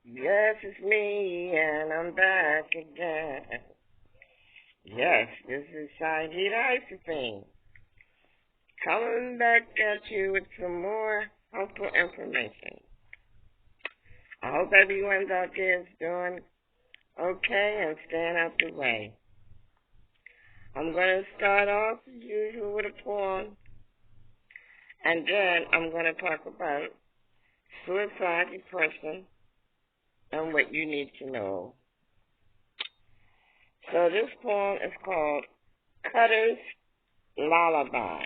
Yes, it's me, and I'm back again. Yes, this is Shiny Isophene, coming back at you with some more helpful information. I hope everyone's out there is doing okay and staying out the way. I'm going to start off, as usual, with a poem, and then I'm going to talk about suicide, depression, and what you need to know. So this poem is called Cutter's Lullaby.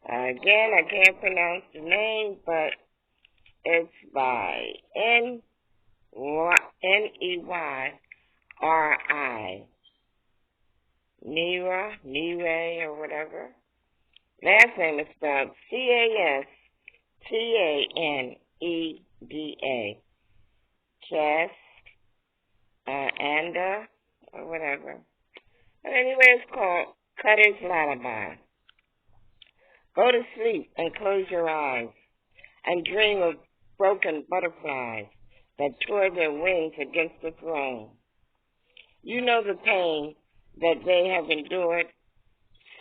Again, I can't pronounce the name, but it's by Neyri, Neyri, or whatever. Last name is spelled Castaneda, Anda, or whatever. But anyway, it's called Cutter's Lullaby. Go to sleep and close your eyes and dream of broken butterflies that tore their wings against the throne. You know the pain that they have endured.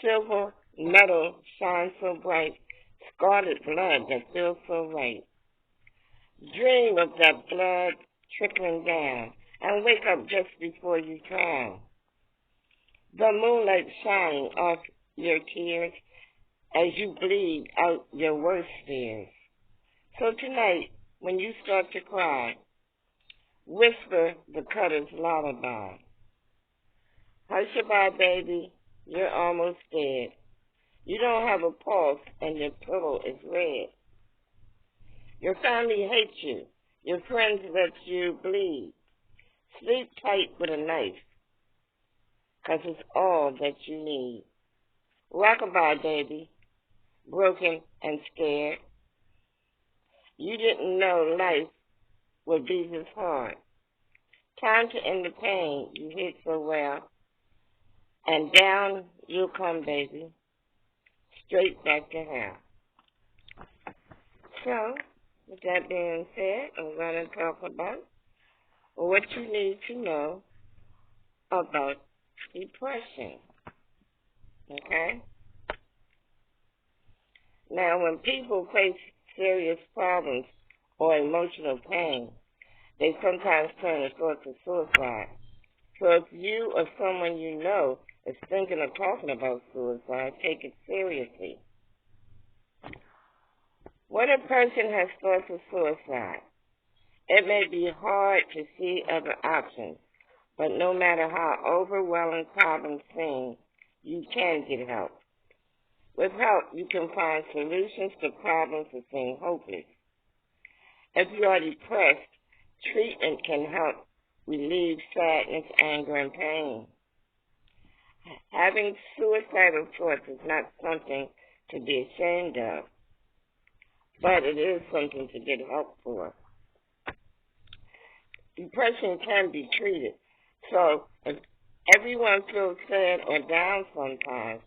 Silver metal shines so bright, scarlet blood that feels so right. Dream of that blood trickling down and wake up just before you drown. The moonlight shining off your tears as you bleed out your worst fears. So tonight, when you start to cry, whisper the cutter's lullaby. Hush-a-bye, baby, you're almost dead. You don't have a pulse and your pillow is red. Your family hates you. Your friends let you bleed. Sleep tight with a knife, 'cause it's all that you need. Rock-a-bye, baby, broken and scared. You didn't know life would be this hard. Time to end the pain you hid so well. And down you'll come, baby, straight back to hell. So, with that being said, I'm going to talk about what you need to know about depression. Okay? Now, when people face serious problems or emotional pain, they sometimes turn to thoughts of suicide. So if you or someone you know is thinking of talking about suicide, take it seriously. When a person has thoughts of suicide, it may be hard to see other options, but no matter how overwhelming problems seem, you can get help. With help, you can find solutions to problems that seem hopeless. If you are depressed, treatment can help relieve sadness, anger, and pain. Having suicidal thoughts is not something to be ashamed of, but it is something to get help for. Depression can be treated, so if everyone feels sad or down sometimes,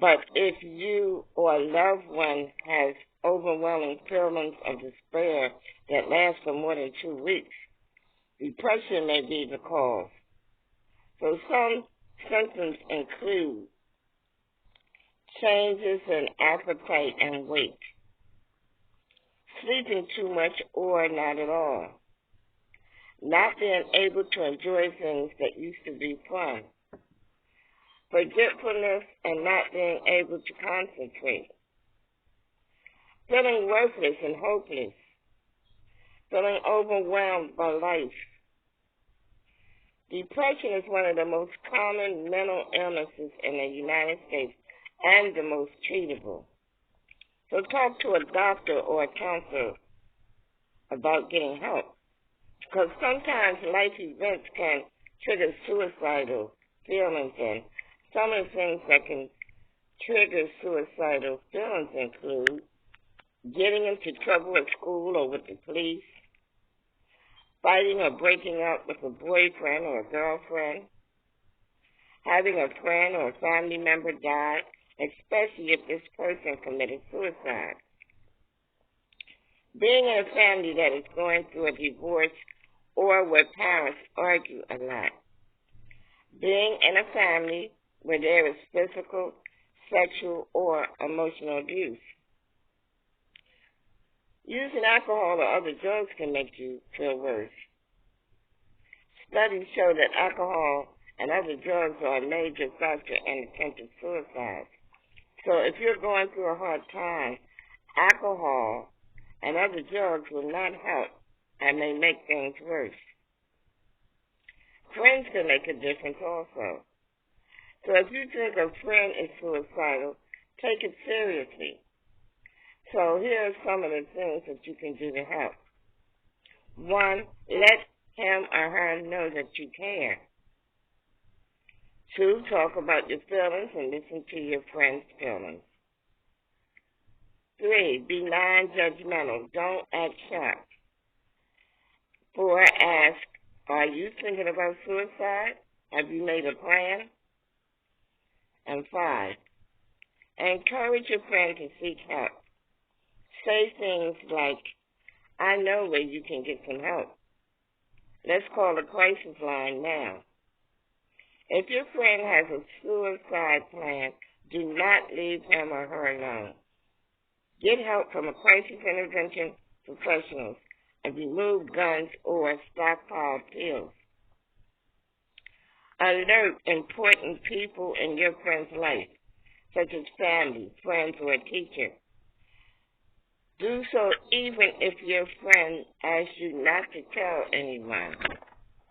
but if you or a loved one has overwhelming feelings of despair that last for more than 2 weeks, depression may be the cause. So some symptoms include changes in appetite and weight, sleeping too much or not at all, not being able to enjoy things that used to be fun, forgetfulness and not being able to concentrate, feeling worthless and hopeless, feeling overwhelmed by life. Depression is one of the most common mental illnesses in the United States and the most treatable. So talk to a doctor or a counselor about getting help, because sometimes life events can trigger suicidal feelings, and some of the things that can trigger suicidal feelings include getting into trouble at school or with the police, fighting or breaking up with a boyfriend or a girlfriend, having a friend or a family member die, especially if this person committed suicide. Being in a family that is going through a divorce or where parents argue a lot. Being in a family where there is physical, sexual, or emotional abuse. Using alcohol or other drugs can make you feel worse. Studies show that alcohol and other drugs are a major factor in attempted suicide. So if you're going through a hard time, alcohol and other drugs will not help and may make things worse. Friends can make a difference also. So if you think a friend is suicidal, take it seriously. So here are some of the things that you can do to help. 1, let him or her know that you care. 2, talk about your feelings and listen to your friend's feelings. 3, be non-judgmental. Don't act shocked. 4, ask, are you thinking about suicide? Have you made a plan? And 5, encourage your friend to seek help. Say things like, I know where you can get some help. Let's call the crisis line now. If your friend has a suicide plan, do not leave him or her alone. Get help from a crisis intervention professionals and remove guns or stockpile pills. Alert important people in your friend's life, such as family, friends, or a teacher. Do so even if your friend asks you not to tell anyone,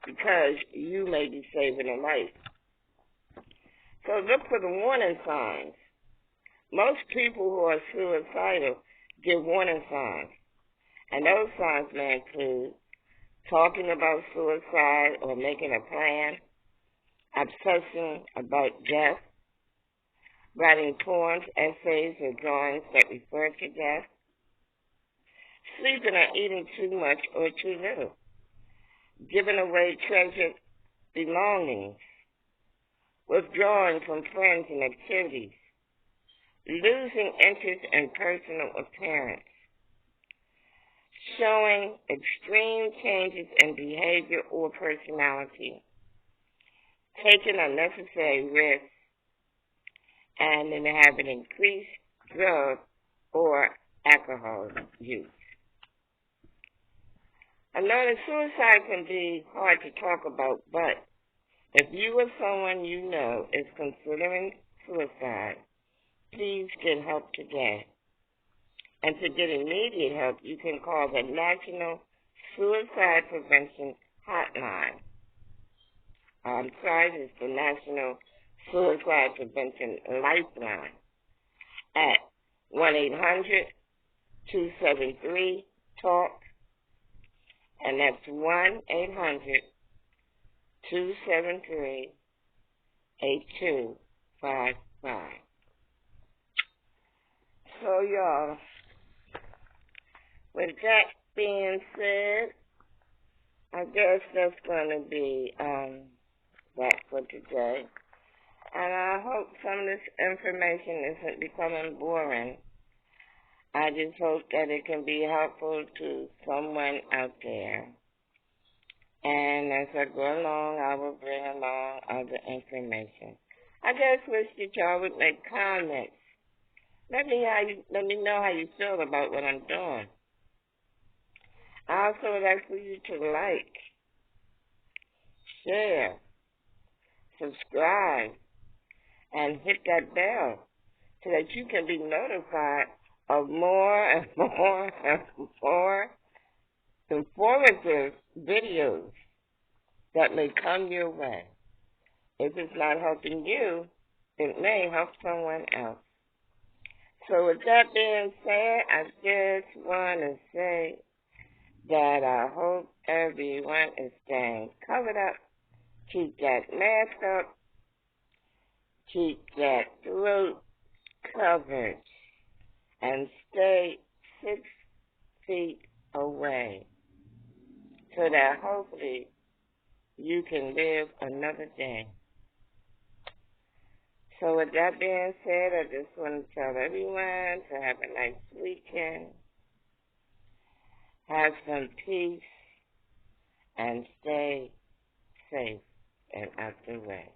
because you may be saving a life. So look for the warning signs. Most people who are suicidal give warning signs, and those signs may include talking about suicide or making a plan, obsessing about death, writing poems, essays, or drawings that refer to death, sleeping or eating too much or too little, giving away treasured belongings, withdrawing from friends and activities, losing interest in personal appearance, showing extreme changes in behavior or personality, taking unnecessary risks, and then having increased drug or alcohol use. I know that suicide can be hard to talk about, but if you or someone you know is considering suicide, please get help today. And to get immediate help, you can call the National Suicide Prevention Hotline. It's the National Suicide Prevention Lifeline at 1-800-273-TALK, and that's 1-800-273-8255. So, y'all, with that being said, I guess that's going to be that for today. And I hope some of this information isn't becoming boring. I just hope that it can be helpful to someone out there. And as I go along, I will bring along other information. I just wish that y'all would make comments. Let me know how you feel about what I'm doing. I also would like for you to like, share, subscribe, and hit that bell so that you can be notified of more and more and more informative videos that may come your way. If it's not helping you, it may help someone else. So with that being said, I just want to say that I hope everyone is staying covered up. Keep that mask up. Keep that throat covered. And stay 6 feet away so that hopefully you can live another day. So with that being said, I just want to tell everyone to have a nice weekend. Have some peace and stay safe and out the way.